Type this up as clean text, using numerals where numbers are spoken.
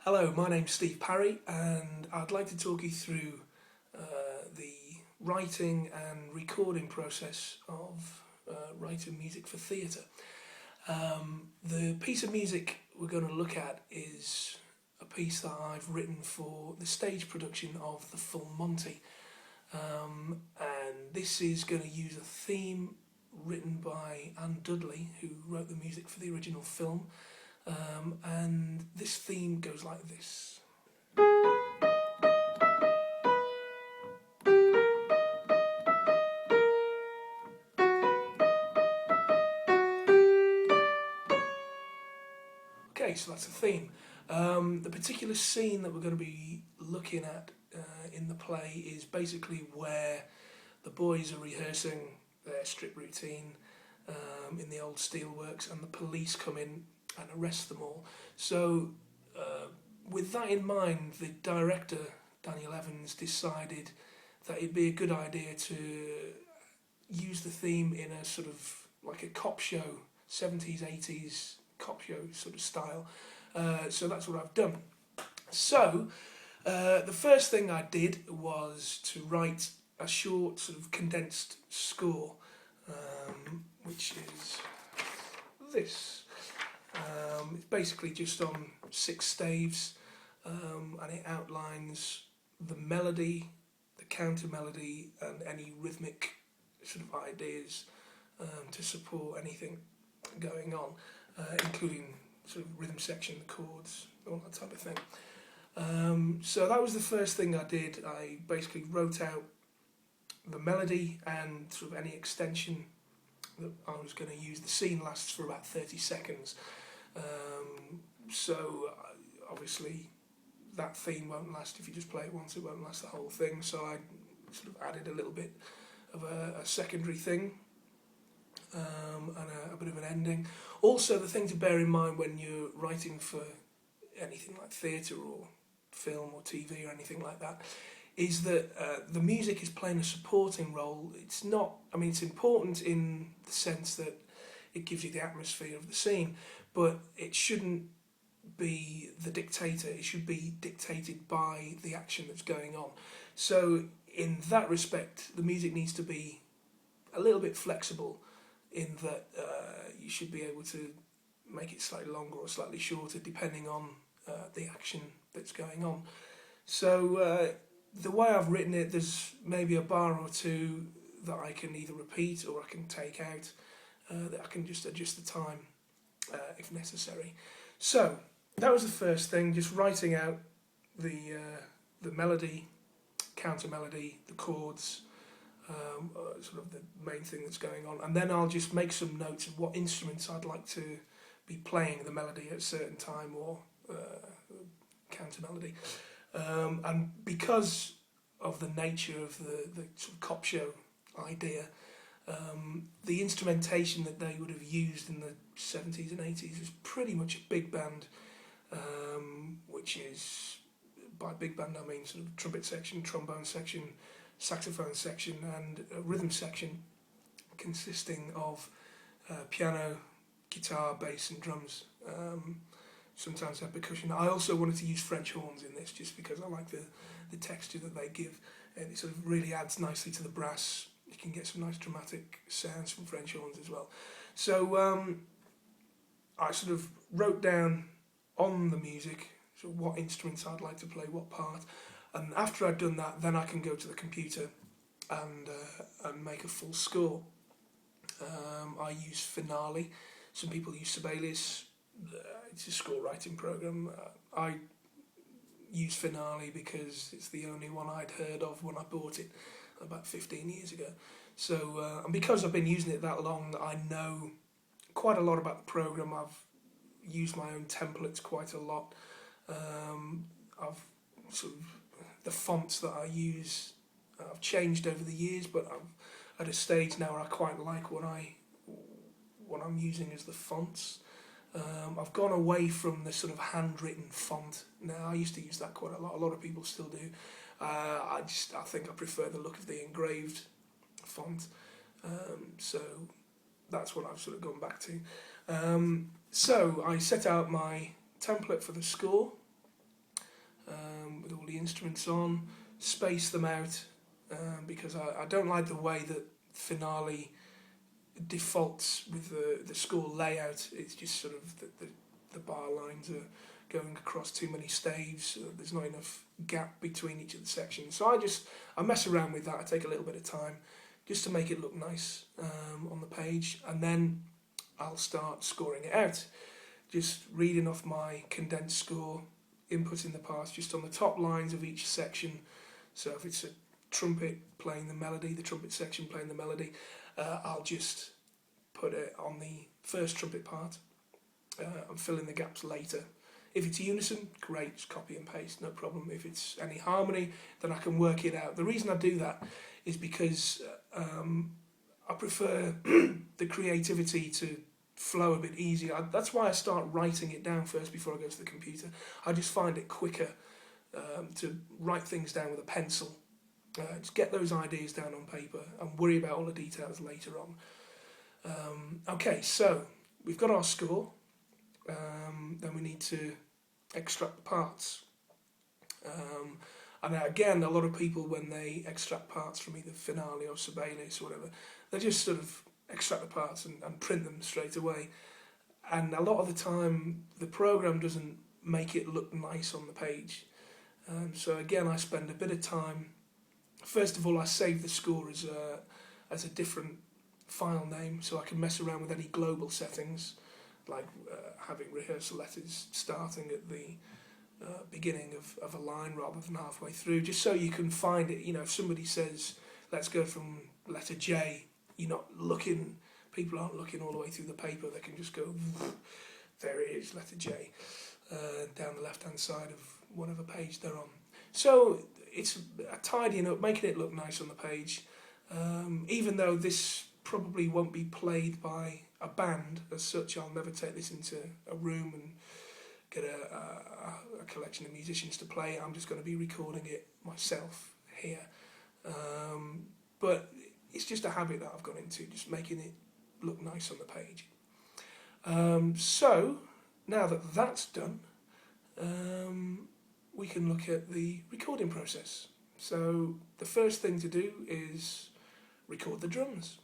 Hello, my name's Steve Parry, and I'd like to talk you through the writing and recording process of writing music for theatre. The piece of music we're going to look at is a piece that I've written for the stage production of the film Monty, and this is going to use a theme written by Anne Dudley, who wrote the music for the original film. And this theme goes like this. Okay, so that's the theme. The particular scene that we're going to be looking at in the play is basically where the boys are rehearsing their strip routine in the old steelworks, and the police come in and arrest them all. So with that in mind, the director, Daniel Evans, decided that it'd be a good idea to use the theme in a sort of like a cop show, 70s, 80s cop show sort of style. So that's what I've done. So the first thing I did was to write a short sort of condensed score, which is this. It's basically just on 6 staves, and it outlines the melody, the counter melody, and any rhythmic sort of ideas to support anything going on, including sort of rhythm section, the chords, all that type of thing. So that was the first thing I did. I basically wrote out the melody and sort of any extension that I was going to use. The scene lasts for about 30 seconds. So obviously that theme won't last if you just play it once, it won't last the whole thing, so I sort of added a little bit of a secondary thing, and a bit of an ending. Also, the thing to bear in mind when you're writing for anything like theatre or film or TV or anything like that is that the music is playing a supporting role. It's not, I mean, it's important in the sense that it gives you the atmosphere of the scene, but it shouldn't be the dictator. It should be dictated by the action that's going on. So in that respect, the music needs to be a little bit flexible in that you should be able to make it slightly longer or slightly shorter depending on the action that's going on. So the way I've written it, there's maybe a bar or two that I can either repeat or I can take out, that I can just adjust the time if necessary. So that was the first thing, just writing out the melody, counter melody, the chords, sort of the main thing that's going on, and then I'll just make some notes of what instruments I'd like to be playing the melody at a certain time, or counter melody. And because of the nature of the sort of cop show idea, the instrumentation that they would have used in the 70s and 80s is pretty much a big band, which is, by big band I mean sort of trumpet section, trombone section, saxophone section, and a rhythm section consisting of piano, guitar, bass and drums. Sometimes have percussion. I also wanted to use French horns in this just because I like the texture that they give, and it sort of really adds nicely to the brass. You can get some nice dramatic sounds from French horns as well. So I sort of wrote down on the music sort of what instruments I'd like to play, what part, and after I'd done that, then I can go to the computer and make a full score. I use Finale. Some people use Sibelius. It's a score writing program. I use Finale because it's the only one I'd heard of when I bought it about 15 years ago. So, and because I've been using it that long, I know quite a lot about the program. I've used my own templates quite a lot. I've sort of, the fonts that I use, I've changed over the years, but I'm at a stage now where I quite like what I'm using as the fonts. I've gone away from the sort of handwritten font now. I used to use that quite a lot. A lot of people still do. I think I prefer the look of the engraved font. So that's what I've sort of gone back to. So I set out my template for the score, with all the instruments on, space them out, because I don't like the way that Finale defaults with the score layout. It's just sort of the bar lines are going across too many staves. There's not enough gap between each of the sections. So I mess around with that. I take a little bit of time just to make it look nice on the page, and then I'll start scoring it out. Just reading off my condensed score, inputting the parts just on the top lines of each section. So if it's a trumpet playing the melody, the trumpet section playing the melody, I'll just put it on the first trumpet part and fill in the gaps later. If it's unison, great, just copy and paste, no problem. If it's any harmony, then I can work it out. The reason I do that is because I prefer the creativity to flow a bit easier. That's why I start writing it down first before I go to the computer. I just find it quicker to write things down with a pencil. Just get those ideas down on paper and worry about all the details later on. Okay, so we've got our score. Then we need to extract the parts. And again, a lot of people, when they extract parts from either Finale or Sibelius or whatever, they just sort of extract the parts and print them straight away. And a lot of the time, the program doesn't make it look nice on the page. So again, I spend a bit of time. First of all, I save the score as a different file name, so I can mess around with any global settings, like having rehearsal letters starting at the beginning of a line rather than halfway through, just so you can find it. You know, if somebody says, let's go from letter J, you're not looking, people aren't looking all the way through the paper, they can just go, there it is, letter J, down the left-hand side of whatever page they're on. So it's tidying up, making it look nice on the page, even though this probably won't be played by a band as such. I'll never take this into a room and get a collection of musicians to play it. I'm just going to be recording it myself here. But it's just a habit that I've got into, just making it look nice on the page. So now that that's done, we can look at the recording process. So the first thing to do is record the drums.